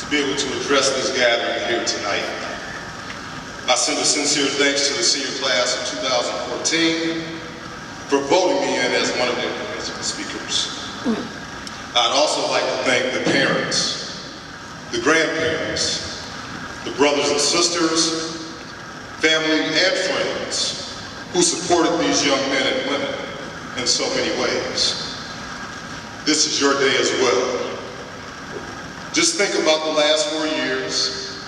be able to address this gathering here tonight. I send a sincere thanks to the senior class of 2014 for voting me in as one of their commencement speakers. I'd also like to thank the parents, the grandparents, the brothers and sisters, family and friends who supported these young men and women in so many ways. This is your day as well. Just think about the last 4 years,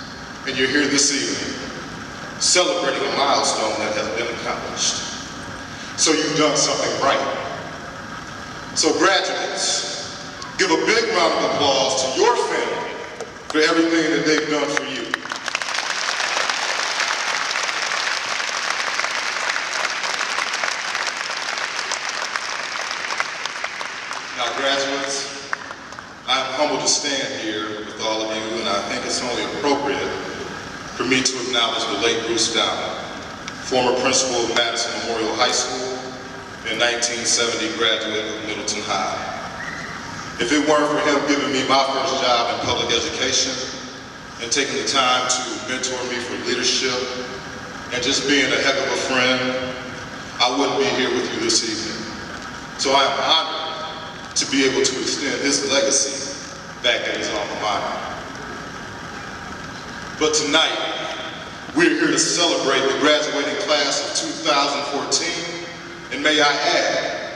and you're here this evening, celebrating a milestone that has been accomplished. So you've done something right. So graduates, give a big round of applause to your family for everything that they've done for you. Now graduates, I'm humbled to stand here with all of you, and I think it's only appropriate for me to acknowledge the late Bruce Downing, former principal of Madison Memorial High School and 1970 graduate of Middleton High. If it weren't for him giving me my first job in public education and taking the time to mentor me for leadership and just being a heck of a friend, I wouldn't be here with you this evening. So I am honored to be able to extend his legacy back at his alma mater. But tonight, we're here to celebrate the graduating class of 2014, and may I add,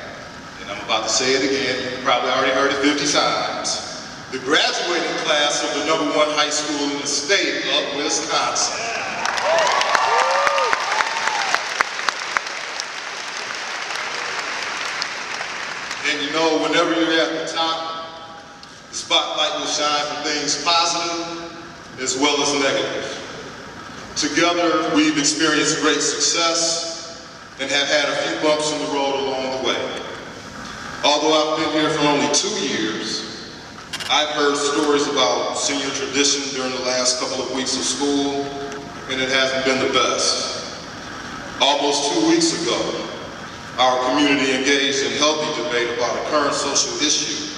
and I'm about to say it again, you probably already heard it 50 times, the graduating class of the #1 high school in the state of Wisconsin. And you know, whenever you're at the top, the spotlight will shine for things positive as well as negative. Together, we've experienced great success and have had a few bumps in the road along the way. Although I've been here for only 2 years, I've heard stories about senior tradition during the last couple of weeks of school, and it hasn't been the best. Almost 2 weeks ago, our community engaged in healthy debate about a current social issue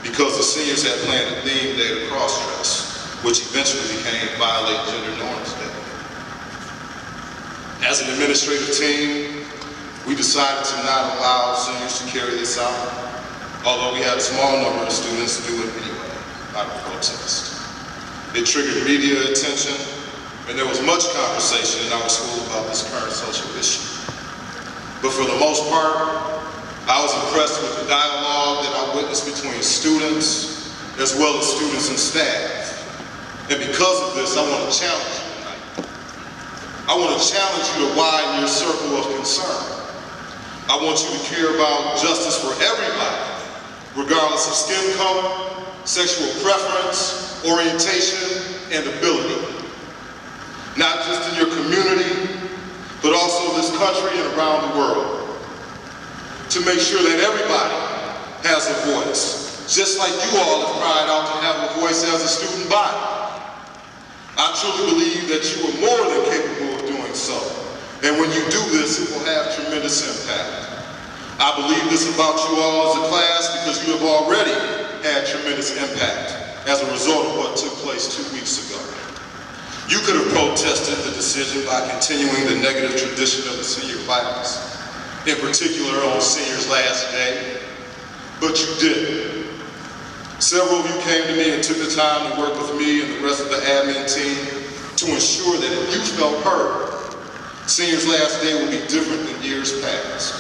because the seniors had planned a theme day to cross-dress, which eventually became Violate Gender Norms Day. As an administrative team, we decided to not allow seniors to carry this out, although we had a small number of students do it anyway, out of protest. It triggered media attention, and there was much conversation in our school about this current social issue. But for the most part, I was impressed with the dialogue that I witnessed between students, as well as students and staff. And because of this, I want to challenge you tonight. I want to challenge you to widen your circle of concern. I want you to care about justice for everybody, regardless of skin color, sexual preference, orientation, and ability. Not just in your community, but also this country and around the world. To make sure that everybody has a voice, just like you all have cried out to have a voice as a student body. I truly believe that you are more than capable of doing so. And when you do this, it will have tremendous impact. I believe this about you all as a class because you have already had tremendous impact as a result of what took place 2 weeks ago. You could have protested the decision by continuing the negative tradition of the senior violence, in particular on seniors' last day, but you didn't. Several of you came to me and took the time to work with me and the rest of the admin team to ensure that if you felt heard, seniors' last day would be different than years past.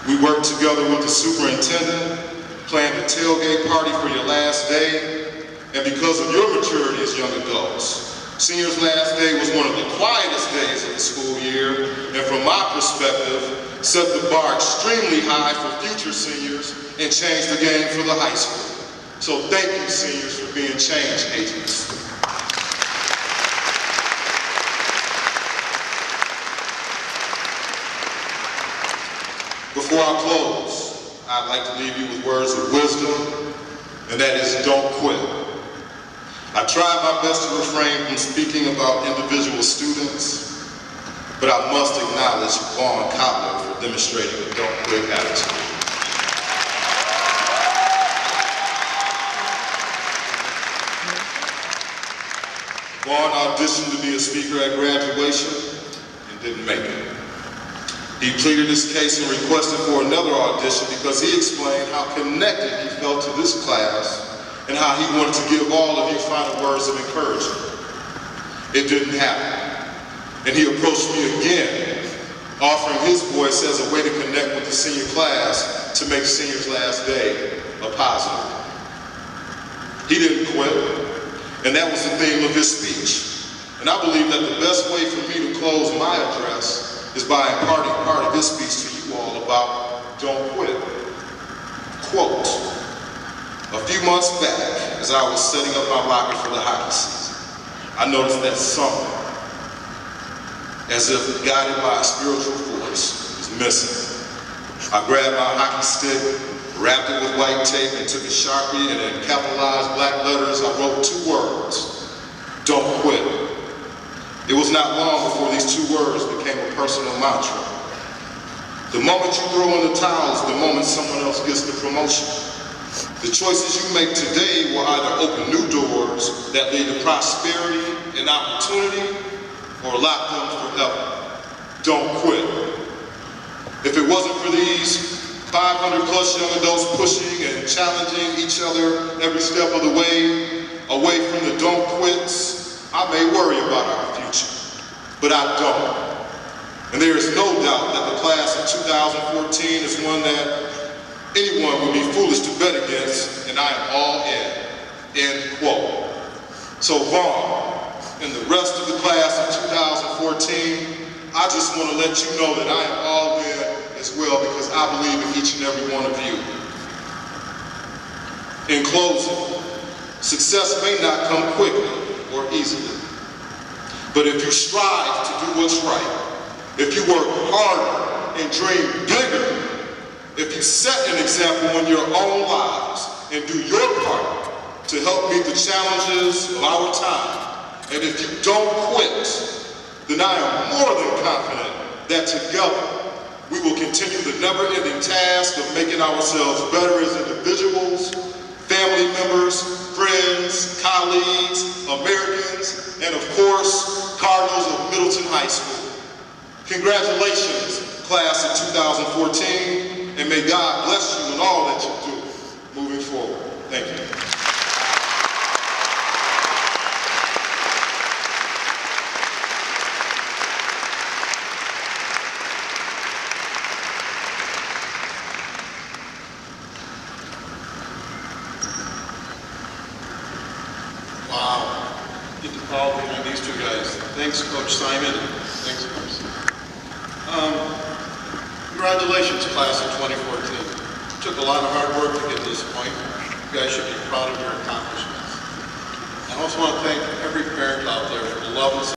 We worked together with the superintendent, planned a tailgate party for your last day, and because of your maturity as young adults, seniors' last day was one of the quietest days of the school year, and from my perspective, set the bar extremely high for future seniors and changed the game for the high school. So thank you, seniors, for being change agents. Before I close, I'd like to leave you with words of wisdom, and that is don't quit. I tried my best to refrain from speaking about individual students, but I must acknowledge Vaughn Cotler for demonstrating a don't quit attitude. Vaughn auditioned to be a speaker at graduation and didn't make it. He pleaded his case and requested for another audition because he explained how connected he felt to this class and how he wanted to give all of you final words of encouragement. It didn't happen. And he approached me again, offering his voice as a way to connect with the senior class to make senior's last day a positive. He didn't quit, and that was the theme of his speech. And I believe that the best way for me to close my address is by imparting part of his speech to you all about don't quit. Quote, a few months back, as I was setting up my locker for the hockey season, I noticed that something, as if guided by a spiritual force, was missing. I grabbed my hockey stick, wrapped it with white tape, and took a Sharpie, and in capitalized black letters, I wrote 2 words, don't quit. It was not long before these 2 words became a personal mantra. The moment you throw in the towel is the moment someone else gets the promotion. The choices you make today will either open new doors that lead to prosperity and opportunity, or lock them forever. Don't quit. If it wasn't for these 500 plus young adults pushing and challenging each other every step of the way, away from the don't quits, I may worry about our future, but I don't. And there is no doubt that the class of 2014 is one that anyone would be foolish to bet against, and I am all in. End quote. So Vaughn, and the rest of the class of 2014, I just want to let you know that I am all in as well because I believe in each and every one of you. In closing, success may not come quickly or easily, but if you strive to do what's right, if you work harder and dream bigger, if you set an example in your own lives and do your part to help meet the challenges of our time, and if you don't quit, then I am more than confident that together we will continue the never-ending task of making ourselves better as individuals, family members, friends, colleagues, Americans, and of course, Cardinals of Middleton High School. Congratulations, class of 2014, and may God bless you in all that you do moving forward. Thank you. Wow. Get the call behind these 2 guys. Thanks, Coach Simon. Thanks, Percy. Congratulations, class of 2014. It took a lot of hard work to get to this point. You guys should be proud of your accomplishments. I also want to thank every parent out there for the love and